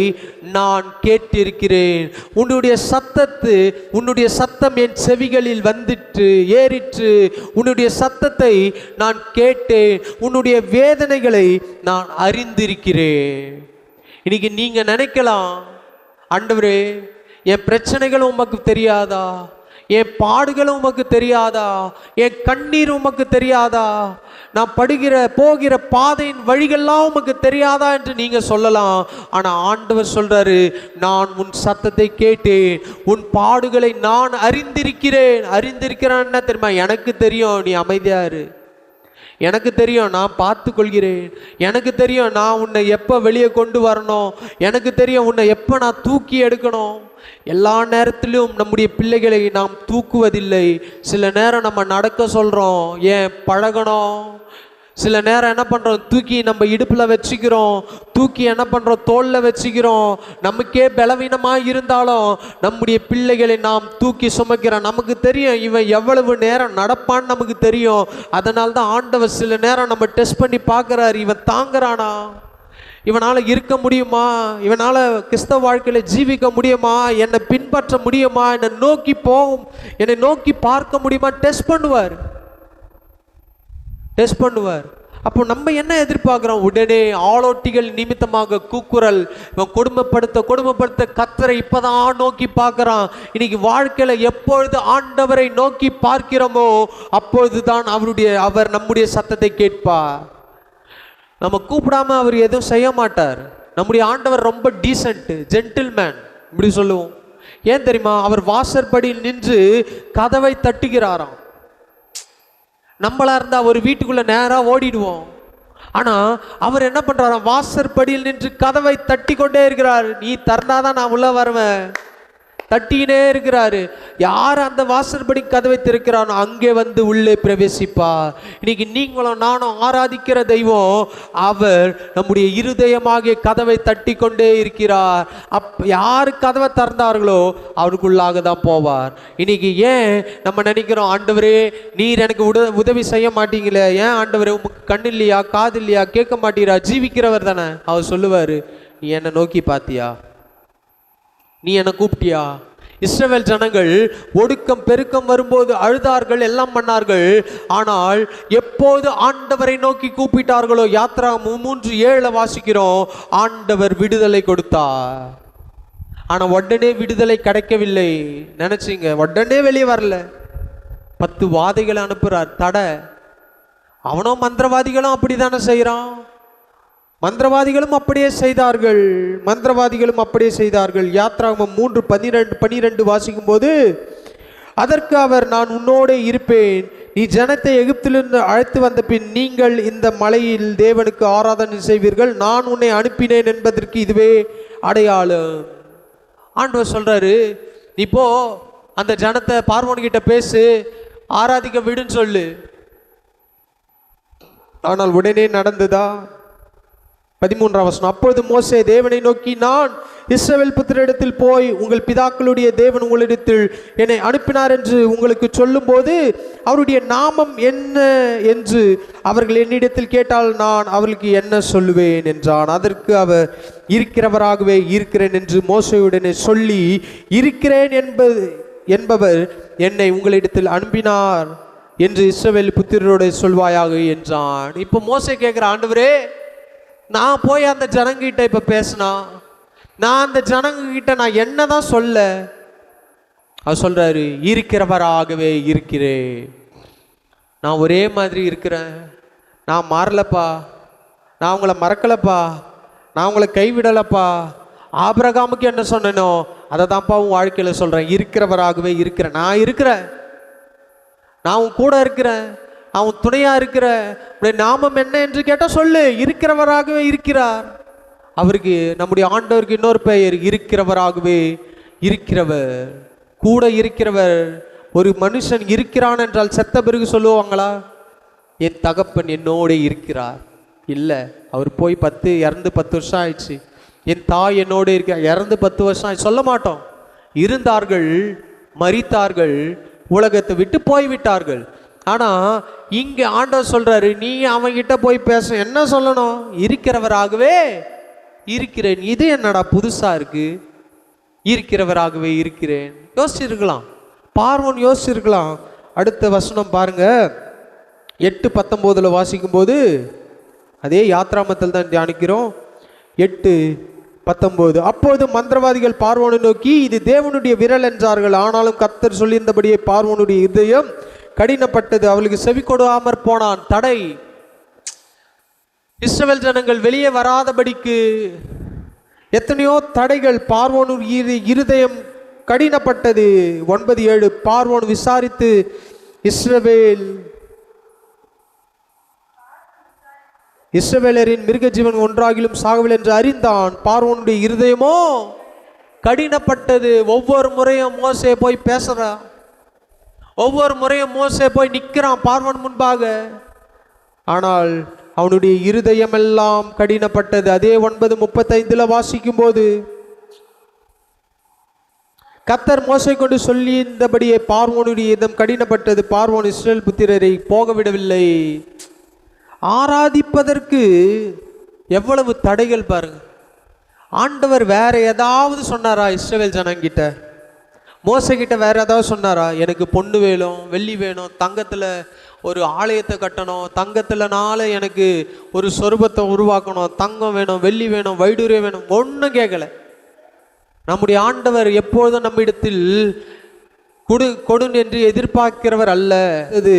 நான் கேட்டிருக்கிறேன். உன்னுடைய சத்தம் என் செவிகளில் வந்துட்டு ஏறிற்று. உன்னுடைய சத்தத்தை நான் கேட்டேன், உன்னுடைய வேதனைகளை நான் அறிந்திருக்கிறேன். இன்னைக்கு நீங்க நினைக்கலாம், ஆண்டவரே என் பிரச்சனைகள் உமக்கு தெரியாதா? என் பாடுகளும் உமக்கு தெரியாதா? என் கண்ணீர் உமக்கு தெரியாதா? நான் போகிற பாதையின் வழிகள்லாம் உமக்கு தெரியாதா என்று நீங்க சொல்லலாம். ஆனா ஆண்டவர் சொல்றாரு, நான் உன் சத்தத்தை கேட்டேன், உன் பாடுகளை நான் அறிந்திருக்கிறேன். என்ன தெரியுமா? எனக்கு தெரியும் நீ அமைதியா இரு, எனக்கு தெரியும் நான் பார்த்து கொள்கிறேன், எனக்கு தெரியும் நான் உன்னை எப்போ வெளியே கொண்டு வரணும், எனக்கு தெரியும் உன்னை எப்போ நான் தூக்கி எடுக்கணும். எல்லா நேரத்திலும் நம்முடைய பிள்ளைகளை நாம் தூக்குவதில்லை. சில நேரம் நம்ம நடக்க சொல்கிறோம், ஏன் பழகணும். சில நேரம் என்ன பண்ணுறோம், தூக்கி நம்ம இடுப்பில் வச்சுக்கிறோம், தூக்கி என்ன பண்ணுறோம், தோளில் வச்சுக்கிறோம். நமக்கே பலவீனமாக இருந்தாலும் நம்முடைய பிள்ளைகளை நாம் தூக்கி சுமக்கிறோம். நமக்கு தெரியும் இவன் எவ்வளவு நேரம் நடப்பான்னு நமக்கு தெரியும். அதனால தான் ஆண்டவர் சில நேரம் நம்ம டெஸ்ட் பண்ணி பார்க்குறாரு, இவன் தாங்குறானா, இவனால் இருக்க முடியுமா, இவனால் கிறிஸ்தவ வாழ்க்கையில் ஜீவிக்க முடியுமா, என்னை பின்பற்ற முடியுமா, என்னை நோக்கி பார்க்க முடியுமா, டெஸ்ட் பண்ணுவார். அப்போ நம்ம என்ன எதிர்பார்க்கிறோம்? உடனே ஆளோட்டிகள் நிமித்தமாக கூக்குரல். இவன் கொடுமைப்படுத்த கர்த்தரை இப்பதான் நோக்கி பார்க்கிறான். இன்னைக்கு வாழ்க்கையில எப்பொழுது ஆண்டவரை நோக்கி பார்க்கிறோமோ அப்பொழுதுதான் அவர் நம்முடைய சத்தத்தை கேட்பார். நம்ம கூப்பிடாம அவர் எதுவும் செய்ய மாட்டார். நம்முடைய ஆண்டவர் ரொம்ப டீசென்ட், ஜென்டில்மேன் இப்படி சொல்லுவோம். ஏன் தெரியுமா? அவர் வாசற்படியில் நின்று கதவை தட்டுகிறாராம். நம்மளா இருந்தா ஒரு வீட்டுக்குள்ள நேராக ஓடிடுவோம். ஆனா அவர் என்ன பண்றாராம்? வாசற்படியில் நின்று கதவை தட்டி கொண்டே இருக்கிறார். நீ திறந்தாதான் நான் உள்ள வருவேன். தட்டினே இருக்கிறாரு. யார் அந்த வாசற்படி கதவை திறக்கிறானோ அங்கே வந்து உள்ளே பிரவேசிப்பார். இன்னைக்கு நீங்களும் நானும் ஆராதிக்கிற தெய்வம் அவர் நம்முடைய இருதயமாகிய கதவை தட்டி கொண்டே இருக்கிறார். யாரு கதவை திறந்தார்களோ அவருக்குள்ளாக தான் போவார். இன்னைக்கு ஏன் நம்ம நினைக்கிறோம், ஆண்டவரே நீர் எனக்கு உதவி செய்ய மாட்டீங்களே, ஏன் ஆண்டவரே உங்களுக்கு கண்ணு இல்லையா, காது இல்லையா, கேட்க மாட்டீரா? ஜீவிக்கிறவர் தானே. அவர் சொல்லுவாரு, நீ என்னை நோக்கி பார்த்தியா, நீ என்னை கூப்பிட்டியா? இஸ்ரவேல் ஜனங்கள் ஒடுக்கம் பெருக்கம் வரும்போது அழுதார்கள், எல்லாம் பண்ணார்கள். ஆனால் எப்போது ஆண்டவரை நோக்கி கூப்பிட்டார்களோ, யாத்ராகமம் 3:7 வாசிக்கிறோம், ஆண்டவர் விடுதலை கொடுத்தார். ஆனா உடனே விடுதலை கிடைக்கவில்லை. நினைச்சிங்க உடனே வெளியே வரல. 10 வாதைகளை அனுப்புறார், தடை. அவனோ மந்திரவாதிகளும் அப்படித்தானே செய்யறான். மந்திரவாதிகளும் அப்படியே செய்தார்கள். யாத்ராகமம் 3:12 வாசிக்கும் போது, அதற்கு அவர், நான் உன்னோடு இருப்பேன், நீ ஜனத்தை எகிப்திலிருந்து அழைத்து வந்த பின் நீங்கள் இந்த மலையில் தேவனுக்கு ஆராதனை செய்வீர்கள், நான் உன்னை அனுப்பினேன் என்பதற்கு இதுவே அடையாளம். ஆண்டவர் சொல்றாரு, நீ போ அந்த ஜனத்தை பார்வோன் கிட்ட பேசு, ஆராதிக்க விடுன்னு சொல்லு. ஆனால் உடனே நடந்ததா? 13ஆம் வசனம், அப்பொழுது மோசே தேவனை நோக்கி, நான் இஸ்ரவேல் புத்திரரிடத்தில் போய் உங்கள் பிதாக்களுடைய தேவன் உங்களிடத்தில் என்னை அனுப்பினார் என்று உங்களுக்கு சொல்லும் போது அவருடைய நாமம் என்ன என்று அவர்கள் என்னிடத்தில் கேட்டால் நான் அவர்களுக்கு என்ன சொல்லுவேன் என்றான். அதற்கு அவர், இருக்கிறவராகவே இருக்கிறேன் என்று மோசேயுடனே சொல்லி, இருக்கிறேன் என்பவர் என்னை உங்களிடத்தில் அனுப்பினார் என்று இஸ்ரவேல் புத்திரரோடு சொல்வாயாக என்றான். இப்போ மோசே கேட்கிற, ஆண்டவரே, நான் போய் அந்த ஜனங்கிட்ட இப்ப பேசினா, நான் அந்த ஜனங்கிட்ட நான் என்னதான் சொல்ல? அவர் சொல்றாரு, இருக்கிறவராகவே இருக்கிறேன், நான் ஒரே மாதிரி இருக்கிறேன், நான் மாறலப்பா, நான் உங்களை மறக்கலப்பா, நான் உங்களை கைவிடலப்பா. ஆபிரகாமுக்கு என்ன சொன்னேனோ அதை தான்ப்பா உன் வாழ்க்கையில சொல்றேன். இருக்கிறவராகவே இருக்கிறேன், நான் இருக்கிறேன், நான் உன் கூட இருக்கிறேன், அவன் துணையா இருக்கிற. நாமம் என்ன என்று கேட்டா சொல்லு. இருக்கிறவராகவே இருக்கிறார். அவருக்கு, நம்முடைய ஆண்டவருக்கு இன்னொரு பெயர் இருக்கிறவராகவே இருக்கிறவர், கூட இருக்கிறவர். ஒரு மனுஷன் இருக்கிறான் என்றால் செத்த பிறகு சொல்லுவாங்களா, என் தகப்பன் என்னோட இருக்கிறார்? இல்லை, அவர் போய் இறந்து 10 வருஷம் ஆயிடுச்சு. என் தாய் என்னோட இருக்க, இறந்து 10 வருஷம் ஆயிடுச்சு சொல்ல மாட்டோம். இருந்தார்கள், மரித்தார்கள், உலகத்தை விட்டு போய்விட்டார்கள். ஆனா இங்க ஆண்டவர் சொல்றாரு, நீ அவன்கிட்ட போய் பேச என்ன சொல்லணும்? இருக்கிறவராகவே இருக்கிறேன். இது என்னடா புதுசா இருக்கு? இருக்கிறவராகவே இருக்கிறேன். யோசிச்சிருக்கலாம், பார்வோன் யோசிச்சிருக்கலாம். அடுத்த வசனம் பாருங்க, 8:19 வாசிக்கும் போது, அதே யாத்ராமத்தில் தான் தியானிக்கிறோம். 8:19, அப்போது மந்திரவாதிகள் பார்வோனை நோக்கி, இது தேவனுடைய விரல் என்றார்கள். ஆனாலும் கர்த்தர் சொல்லியிருந்தபடியே பார்வோனுடைய இதயம் கடினப்பட்டது, அவளுக்கு செவி கொடாமற் போனான். தடை. இஸ்ரவேல் ஜனங்கள் வெளியே வராதபடிக்கு எத்தனையோ தடைகள். பார்வோனுடைய இருதயம் கடினப்பட்டது. 9:7, பார்வோன் விசாரித்து இஸ்ரவேலரின் மிருக ஜீவன் ஒன்றாகிலும் சாகவில்லை என்று அறிந்தான். பார்வோனுடைய இருதயமோ கடினப்பட்டது. ஒவ்வொரு முறையும் மோசே போய் பேசுறான், ஒவ்வொரு முறையும் மோசே போய் நிற்கிறான் பார்வோன் முன்பாக. ஆனால் அவனுடைய இருதயம் எல்லாம் கடினப்பட்டது. அதே 9:35 வாசிக்கும் போது, கர்த்தர் மோசே கொண்டு சொல்லியிருந்தபடியே பார்வோனுடைய இதயம் கடினப்பட்டது. பார்வோன் இஸ்ரவேல் புத்திரரை போக விடவில்லை. ஆராதிப்பதற்கு எவ்வளவு தடைகள் பாருங்க. ஆண்டவர் வேற ஏதாவது சொன்னாரா இஸ்ரவேல் ஜனங்கிட்ட? மோசே கிட்ட வேற ஏதாவது சொன்னாரா? எனக்கு பொண்ணு வேணும், வெள்ளி வேணும், தங்கத்துல ஒரு ஆலயத்தை கட்டணும், தங்கத்துலனால எனக்கு ஒரு சொரூபத்தை உருவாக்கணும், தங்கம் வேணும், வெள்ளி வேணும், வைடூரியம் வேணும், ஒன்றும் கேட்கல. நம்முடைய ஆண்டவர் எப்பொழுதும் நம்மிடத்தில் கொடு என்று எதிர்பார்க்கிறவர் அல்ல. இது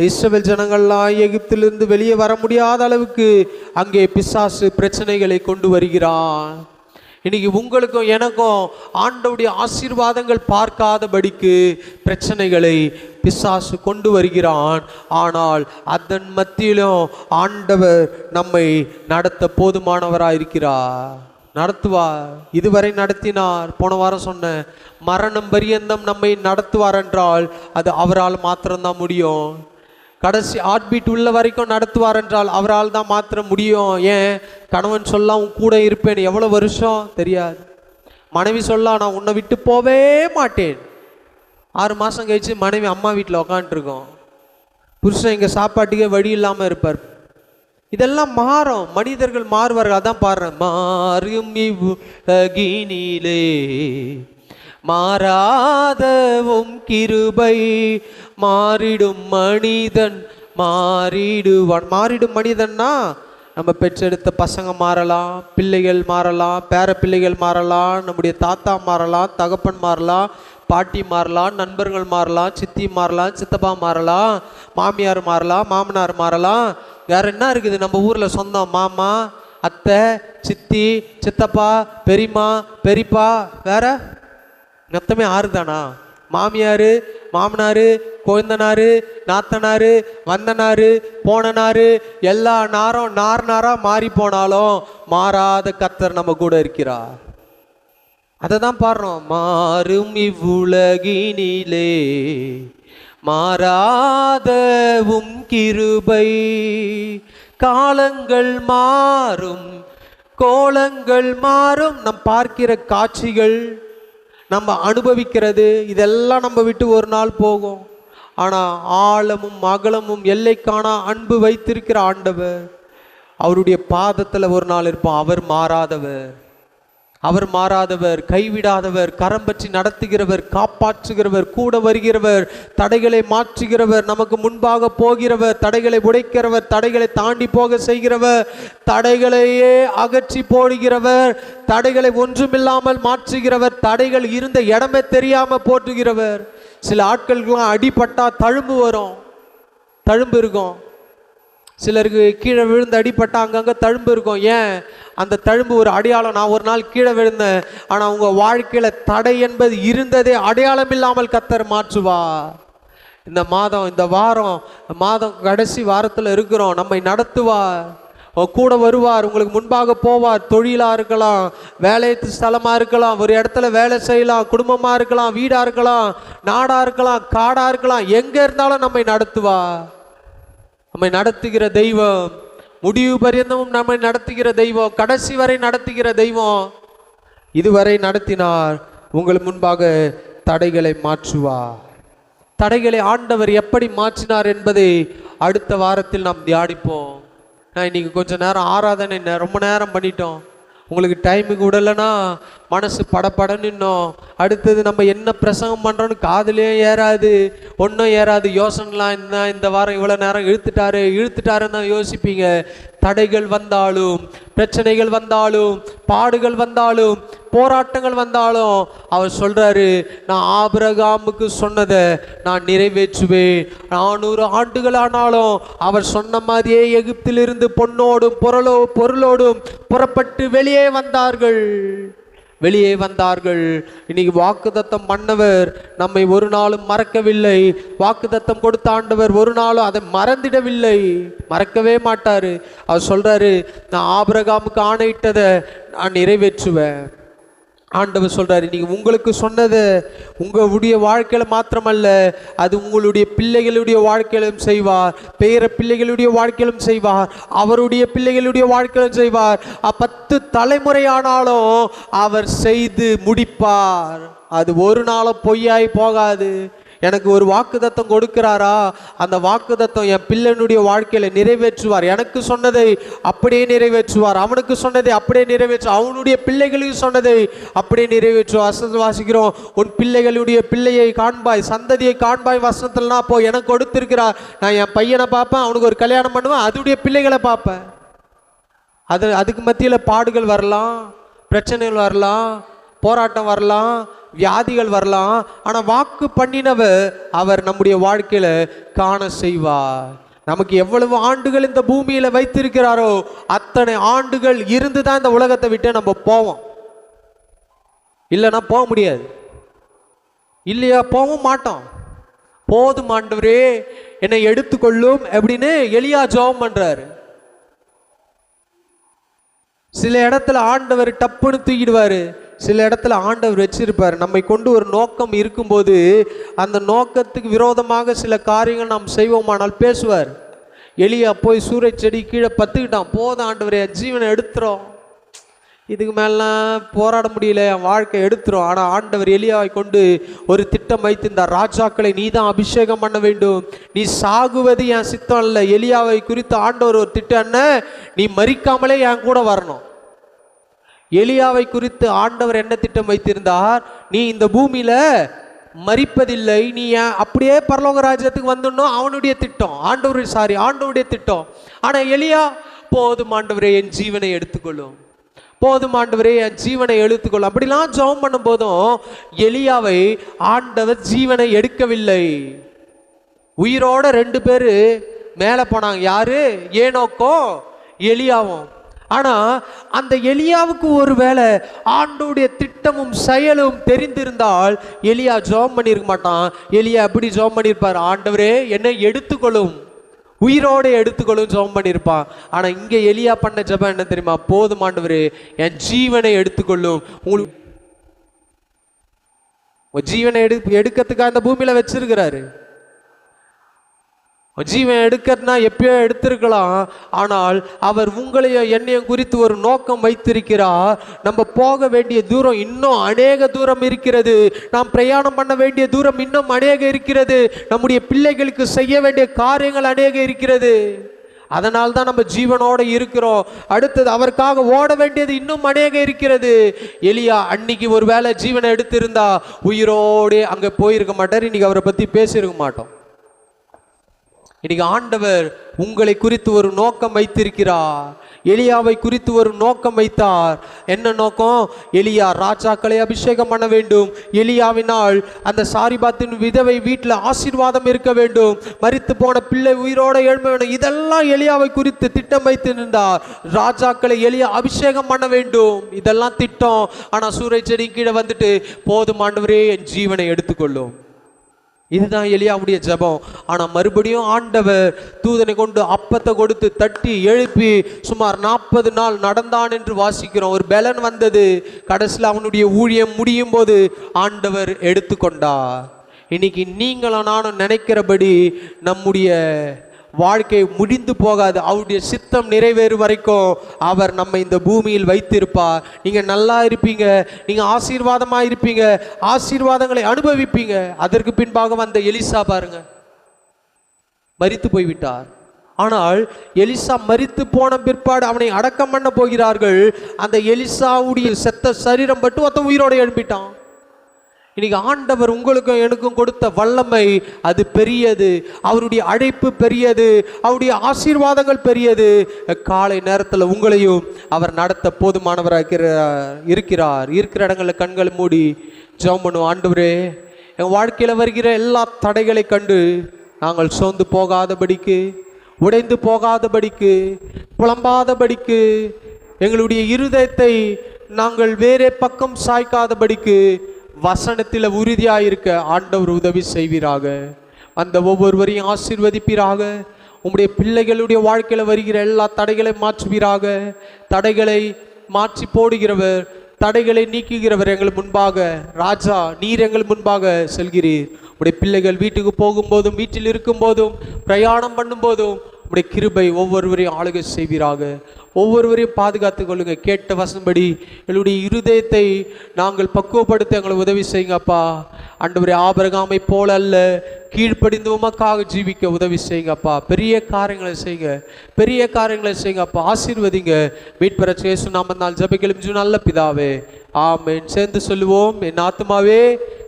இஸ்ரவேல் ஜனங்கள்லாம் எகிப்திலிருந்து வெளியே வர முடியாத அளவுக்கு அங்கே பிசாசு பிரச்சனைகளை கொண்டு வருகிறான். இன்னைக்கு உங்களுக்கும் எனக்கும் ஆண்டவருடைய ஆசீர்வாதங்கள் பார்க்காதபடிக்கு பிரச்சனைகளை பிசாசு கொண்டு வருகிறான். ஆனால் அதன் மத்தியிலும் ஆண்டவர் நம்மை நடத்த போதுமானவராக இருக்கிறார், நடத்துவார். இதுவரை நடத்தினார். போன வாரம் சொன்ன மரணம் பரியந்தம் நம்மை நடத்துவார் என்றால் அது அவரால் மாத்திரம்தான் முடியும். கடைசி ஹார்ட்பீட் உள்ள வரைக்கும் நடத்துவார் என்றால் அவரால் தான் மாத்திரம் முடியும். ஏன்? கணவன் சொல்ல உன் கூட இருப்பேன், எவ்வளோ வருஷம் தெரியாது. மனைவி சொல்ல நான் உன்னை விட்டு போவே மாட்டேன். 6 மாதம் கழிச்சு மனைவி அம்மா வீட்டில் உக்காண்ட்ருக்கோம். புருஷன் இங்கே சாப்பாட்டுக்கே வழி இல்லாமல் இருப்பார். இதெல்லாம் மாறும், மனிதர்கள் மாறுவார்கள். அதான் பாடுறேன், மாறும் இவ்வுலகினிலே மாறாதவும் கிருபை, மாறிடும் மனிதன் மாறிடுவான். மாறிடும் மனிதன்னா நம்ம பெற்றெடுத்த பசங்க மாறலாம், பிள்ளைகள் மாறலாம், பேர பிள்ளைகள் மாறலாம், நம்முடைய தாத்தா மாறலாம், தகப்பன் மாறலாம், பாட்டி மாறலாம், நண்பர்கள் மாறலாம், சித்தி மாறலாம், சித்தப்பா மாறலாம், மாமியார் மாறலாம், மாமனார் மாறலாம். வேற என்ன இருக்குது நம்ம ஊர்ல சொந்தம்? மாமா, அத்தை, சித்தி, சித்தப்பா, பெரியம்மா, பெரியப்பா. வேற மொத்தமே 6 தானா? மாமியார், மாமனார், கொழுந்தனாரு, நாத்தனாரு, வந்தனாரு, போனனாரு, எல்லா நாரும் நாரா மாறி போனாலும் மாறாத கர்த்தர் நம்ம கூட இருக்கிறார். அதை தான் பாடுறோம். மாறும் இவ்வுலகினிலே மாறாதவும் கிருபை, காலங்கள் மாறும் கோலங்கள் மாறும். நம் பார்க்கிற காட்சிகள், நம்ம அனுபவிக்கிறது, இதெல்லாம் நம்ம விட்டு ஒரு நாள் போகும். ஆனால் ஆழமும் அகலமும் எல்லை காணா அன்பு வைத்திருக்கிற ஆண்டவர், அவருடைய பாதத்தில் ஒரு நாள் இருப்போம். அவர் மாறாதவர், அவர் மாறாதவர், கைவிடாதவர், கரம் பற்றி நடத்துகிறவர், காப்பாற்றுகிறவர், கூட வருகிறவர், தடைகளை மாற்றுகிறவர், நமக்கு முன்பாக போகிறவர், தடைகளை உடைக்கிறவர், தடைகளை தாண்டி போக செய்கிறவர், தடைகளையே அகற்றி போடுகிறவர், தடைகளை ஒன்றுமில்லாமல் மாற்றுகிறவர், தடைகள் இருந்த இடமே தெரியாம போற்றுகிறவர். சில ஆட்களுக்கெல்லாம் அடிபட்டா தழும்பு வரும், தழும்பு இருக்கும். சிலருக்கு கீழே விழுந்து அடிப்பட்டா அங்கங்கே தழும்பு இருக்கும். ஏன்? அந்த தழும்பு ஒரு அடையாளம். நான் ஒரு நாள் கீழே விழுந்தேன், ஆனால் உங்கள் வாழ்க்கையில் தடை என்பது இருந்ததே அடையாளம் இல்லாமல் கர்த்தர் மாற்றுவா. இந்த மாதம், இந்த மாதம் கடைசி வாரத்தில் இருக்கிறோம். நம்மை நடத்துவார், கூட வருவார், உங்களுக்கு முன்பாக போவார். தொழிலாக இருக்கலாம், வேலை ஸ்தலமாக இருக்கலாம், ஒரு இடத்துல வேலை செய்யலாம், குடும்பமாக இருக்கலாம், வீடாக இருக்கலாம், நாடாக இருக்கலாம், காடாக இருக்கலாம், எங்கே இருந்தாலும் நம்மை நடத்துவார். நம்மை நடத்துகிற தெய்வம், முடிவு பரியந்தமும் நம்மை நடத்துகிற தெய்வம், கடைசி வரை நடத்துகிற தெய்வம். இதுவரை நடத்தினார், உங்கள் முன்பாக தடைகளை மாற்றுவார். தடைகளை ஆண்டவர் எப்படி மாற்றினார் என்பதை அடுத்த வாரத்தில் நாம் தியானிப்போம். நான் இன்னைக்கு கொஞ்சம் நேரம் ஆராதனை ரொம்ப நேரம் பண்ணிட்டோம். உங்களுக்கு டைமுக்கு விடலைன்னா மனசு படப்படன்னு இன்னும் அடுத்தது நம்ம என்ன பிரசங்கம் பண்ணுறோன்னு காதுலேயும் ஏறாது, ஒன்றும் ஏறாது. யோசனைலாம் இந்த வாரம் இவ்வளோ நேரம் இழுத்துட்டாருன்னு தான் யோசிப்பீங்க. தடைகள் வந்தாலும், பிரச்சனைகள் வந்தாலும், பாடுகள் வந்தாலும், போராட்டங்கள் வந்தாலும் அவர் சொல்றாரு, நான் ஆபிரகாமுக்கு சொன்னதை நான் நிறைவேற்றுவேன். 400 ஆண்டுகள் ஆனாலும் அவர் சொன்ன மாதிரியே எகிப்திலிருந்து பொன்னோடும் பொருளோடும் புறப்பட்டு வெளியே வந்தார்கள். இன்னைக்கு வாக்குத்தத்தம் பண்ணவர் நம்மை ஒரு நாளும் மறக்கவில்லை. வாக்குத்தத்தம் கொடுத்த ஆண்டவர் ஒரு நாளும் அதை மறந்திடவில்லை, மறக்கவே மாட்டாரு. அவர் சொல்றாரு, நான் ஆபிரகாமுக்கு ஆணையிட்டதை நான் நிறைவேற்றுவேன். ஆண்டவர் சொல்றாரு, நீங்க உங்களுக்கு சொன்னதை உங்களுடைய வாழ்க்கையில மாத்திரமல்ல, அது உங்களுடைய பிள்ளைகளுடைய வாழ்க்கையிலும் செய்வார், பேர பிள்ளைகளுடைய வாழ்க்கையிலும் செய்வார், அவருடைய பிள்ளைகளுடைய வாழ்க்கையிலும் செய்வார். 10 தலைமுறையானாலும் அவர் செய்து முடிப்பார். அது ஒரு நாளும் பொய்யாய் போகாது. எனக்கு ஒரு வாக்குத்தத்தம் கொடுக்கிறாரா, அந்த வாக்குத்தத்தம் என் பிள்ளைனுடைய வாழ்க்கையில நிறைவேற்றுவார். எனக்கு சொன்னதை அப்படியே நிறைவேற்றுவார், அவனுக்கு சொன்னதை அப்படியே நிறைவேற்றுவார், அவனுடைய பிள்ளைகளுக்கு சொன்னதை அப்படியே நிறைவேற்றுவார். வசனத்தில் வாசிக்கிறோம், உன் பிள்ளைகளுடைய பிள்ளையை காண்பாய், சந்ததியை காண்பாய். வசனத்தில்னா போ, எனக்கு கொடுத்திருக்கிறார். நான் என் பையனை பார்ப்பேன், அவனுக்கு ஒரு கல்யாணம் பண்ணுவேன், அதுடைய பிள்ளைகளை பார்ப்பேன். அதுக்கு மத்தியில் பாடுகள் வரலாம், பிரச்சனைகள் வரலாம், போராட்டம் வரலாம், வியாதிகள் வரலாம். ஆனால் வாக்கு பண்ணினவர் அவர் நம்முடைய வாழ்க்கையில காண செய்வார். நமக்கு எவ்வளவு ஆண்டுகள் இந்த பூமியில வைத்திருக்கிறாரோ அத்தனை ஆண்டுகள் இருந்துதான் இந்த உலகத்தை விட்டு நம்ம போவோம். இல்லைன்னா போக முடியாது, இல்லையா? போகவும் மாட்டோம். போதும் ஆண்டவரே என்னை எடுத்துக்கொள்ளும் அப்படின்னு எலியா ஜெபம் பண்றாரு. சில இடத்துல ஆண்டவர் டப்புன்னு தூக்கிடுவாரு, சில இடத்துல ஆண்டவர் வச்சிருப்பார். நம்மை கொண்டு ஒரு நோக்கம் இருக்கும்போது அந்த நோக்கத்துக்கு விரோதமாக சில காரியங்கள் நாம் செய்வோமானால் பேசுவார். எலியா போய் சூறை செடி கீழே பத்துக்கிட்டான். போதும் ஆண்டவரே, ஜீவனை எடுத்துரும், இதுக்கு மேலாம் போராட முடியல, என் வாழ்க்கை எடுத்துரும். ஆனால் ஆண்டவர் எலியாவை கொண்டு ஒரு திட்டம் வைத்திருந்தார். ராஜாக்களை நீ தான் அபிஷேகம் பண்ண வேண்டும், நீ சாகுவது என் சித்தம் இல்லை. எலியாவை குறித்து ஆண்டவர் ஒரு திட்டம் என்ன, நீ மரிக்காமலே என் கூட வரணும். எலியாவை குறித்து ஆண்டவர் என்ன திட்டம் வைத்திருந்தார், நீ இந்த பூமியில மரிப்பதில்லை, நீ அப்படியே பரலோக ராஜ்யத்துக்கு வந்துடணும். அவனுடைய திட்டம், ஆண்டவருடைய திட்டம். ஆனா எலியா போதும் ஆண்டவரே என் ஜீவனை எடுத்துக்கொள்ளும், போதும் ஆண்டவரே என் ஜீவனை எடுத்துக்கொள்ளும். அப்படிலாம் ஜெபம் பண்ணும் போதும் எலியாவை ஆண்டவர் ஜீவனை எடுக்கவில்லை. உயிரோட 2 பேரு மேலே போனாங்க. யாரு? ஏனோக்கும் எலியாவும். ஆனா அந்த எலியாவுக்கு ஒருவேளை ஆண்டவருடைய திட்டமும் செயலும் தெரிந்திருந்தால் எலியா ஜெபம் பண்ணியிருக்க மாட்டான். எலியா எப்படி ஜெபம் பண்ணியிருப்பார்? ஆண்டவரே என்னை எடுத்துக்கொள்ளும், உயிரோட எடுத்துக்கொள்ளும் ஜெபம் பண்ணியிருப்பான். ஆனா இங்க எலியா பண்ண ஜெபம் என்ன தெரியுமா? போதும் ஆண்டவரே என் ஜீவனை எடுத்துக்கொள்ளும். உங்களுக்கு ஜீவனை எடுக்கிறதுக்காக அந்த பூமியில வச்சிருக்கிறாரு. ஜீவன் எடுக்கிறதுனா எப்பயோ எடுத்திருக்கலாம். ஆனால் அவர் உங்களையும் என்னையும் குறித்து ஒரு நோக்கம் வைத்திருக்கிறார். நம்ம போக வேண்டிய தூரம் இன்னும் அநேக தூரம் இருக்கிறது. நாம் பிரயாணம் பண்ண வேண்டிய தூரம் இன்னும் அநேக இருக்கிறது. நம்முடைய பிள்ளைகளுக்கு செய்ய வேண்டிய காரியங்கள் அநேக இருக்கிறது. அதனால் தான் நம்ம ஜீவனோட இருக்கிறோம். அடுத்தது அவருக்காக ஓட வேண்டியது இன்னும் அநேக இருக்கிறது. எலியா அன்னைக்கு ஒரு வேளை ஜீவனை எடுத்திருந்தா உயிரோடு அங்கே போயிருக்க மாட்டார். இன்னைக்கு அவரை பற்றி பேசியிருக்க மாட்டோம். இன்னைக்கு ஆண்டவர் உங்களை குறித்து ஒரு நோக்கம் வைத்திருக்கிறார். எலியாவை குறித்து ஒரு நோக்கம் வைத்தார். என்ன நோக்கம்? எலியா ராஜாக்களை அபிஷேகம் பண்ண வேண்டும். எலியாவினால் அந்த சாரிபாத்தின் விதவை வீட்டில் ஆசீர்வாதம் இருக்க வேண்டும். மரித்து போன பிள்ளை உயிரோட எழும்ப வேண்டும். இதெல்லாம் எலியாவை குறித்து திட்டம் வைத்து நின்றார். ராஜாக்களை எலியா அபிஷேகம் பண்ண வேண்டும், இதெல்லாம் திட்டம். ஆனால் சூரஜ் செடி கீழே வந்துட்டு போதும் ஆண்டவரே என் ஜீவனை எடுத்துக்கொள்ளும். இதுதான் எலியாவுடைய ஜெபம். ஆனால் மறுபடியும் ஆண்டவர் தூதனை கொண்டு அப்பத்தை கொடுத்து தட்டி எழுப்பி சுமார் 40 நாள் நடந்தான் என்று வாசிக்கிறோம். ஒரு பலன் வந்தது. கடைசியில் அவனுடைய ஊழியம் முடியும் போது ஆண்டவர் எடுத்துக்கொண்டார். இன்னைக்கு நீங்களும் நானும் நினைக்கிறபடி நம்முடைய வாழ்க்கை முடிந்து போகாது. அவருடைய சித்தம் நிறைவேறும் வரைக்கும் அவர் நம்ம இந்த பூமியில் வைத்திருப்பார். நீங்கள் நல்லா இருப்பீங்க, நீங்கள் ஆசீர்வாதமாக இருப்பீங்க, ஆசீர்வாதங்களை அனுபவிப்பீங்க. அதற்கு பின்பாக வந்த எலிசா பாருங்க, மரித்து போய்விட்டார். ஆனால் எலிசா மரித்து போன பிற்பாடு அவனை அடக்கம் பண்ண போகிறார்கள். அந்த எலிசாவுடைய செத்த சரீரம் பட்டு ஒருத்தன் உயிரோடு எழுப்பிட்டான். இன்னைக்கு ஆண்டவர் உங்களுக்கும் எனக்கும் கொடுத்த வல்லமை அது பெரியது. அவருடைய அழைப்பு பெரியது. அவருடைய ஆசீர்வாதங்கள் பெரியது. காலை நேரத்தில் உங்களையும் அவர் நடத்த போதுமானவராக இருக்கிறார். இருக்கிற இடங்களில் கண்களை மூடி ஜெபம் பண்ணுவோம். ஆண்டவரே என் வாழ்க்கையில் வருகிற எல்லா தடைகளை கண்டு நாங்கள் சோர்ந்து போகாதபடிக்கு, உடைந்து போகாதபடிக்கு, புலம்பாதபடிக்கு, எங்களுடைய இருதயத்தை நாங்கள் வேறே பக்கம் சாய்க்காதபடிக்கு வசனத்தில் உறுதியாயிருக்க ஆண்டவர் உதவி செய்வீராக. அந்த ஒவ்வொருவரையும் ஆசீர்வதிப்பீராக. உம்முடைய பிள்ளைகளுடைய வாழ்க்கையில் வருகிற எல்லா தடைகளை மாற்றுவீராக. தடைகளை மாற்றி போடுகிறவர், தடைகளை நீக்குகிறவர் எங்கள் முன்பாக. ராஜா நீர் எங்கள் முன்பாக செல்கிறீர். உடைய பிள்ளைகள் வீட்டுக்கு போகும்போதும், வீட்டில் இருக்கும் போதும், பிரயாணம் பண்ணும்போதும் உடைய கிருபை ஒவ்வொருவரையும் ஆளுகை செய்வீராக. ஒவ்வொருவரையும் பாதுகாத்து கொள்ளுங்க. கேட்ட வசம்படி எங்களுடைய இருதயத்தை நாங்கள் பக்குவப்படுத்த எங்களை உதவி செய்யுங்கப்பா. ஆண்டவரே ஆபிரகாமை போல அல்ல, கீழ்ப்படிந்து உமக்காக ஜீவிக்க உதவி செய்யுங்கப்பா. பெரிய காரியங்களை செய்யுங்க, பெரிய காரியங்களை செய்யுங்கப்பா. ஆசீர்வதிங்க. மீட்பெற இயேசு நாமத்தால் ஜெபிக்கிறோம் நல்ல பிதாவே, ஆமென். சேர்ந்து சொல்லுவோம். என் ஆத்துமாவே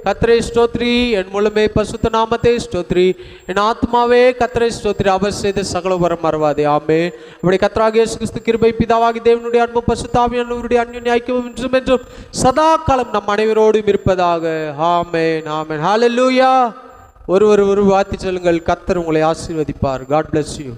கர்த்தரை ஸ்தோத்ரி, என் முழுமே பசுத்த நாமத்தை ஸ்தோத்ரி. என் ஆத்மாவே கர்த்தரை ஸ்தோத்ரி, அவர் செய்த சகல வரம் மறவாதே. ஆமென். இப்படி கர்த்தராகிய இயேசு கிறிஸ்து கிருபை, பிதாவாகிய தேவனுடைய அன்பு, பரிசுத்த ஆவியானவருடைய அன்யோன்ய ஐக்கியமும் இன்றும் என்றும் சதா காலம் நம் அனைவரோடும் இருப்பதாக. ஆமென், ஆமென். ஹல்லேலூயா. ஒரு வார்த்தை சொல்லுங்கள். கர்த்தர் உங்களை ஆசீர்வதிப்பார். God bless you.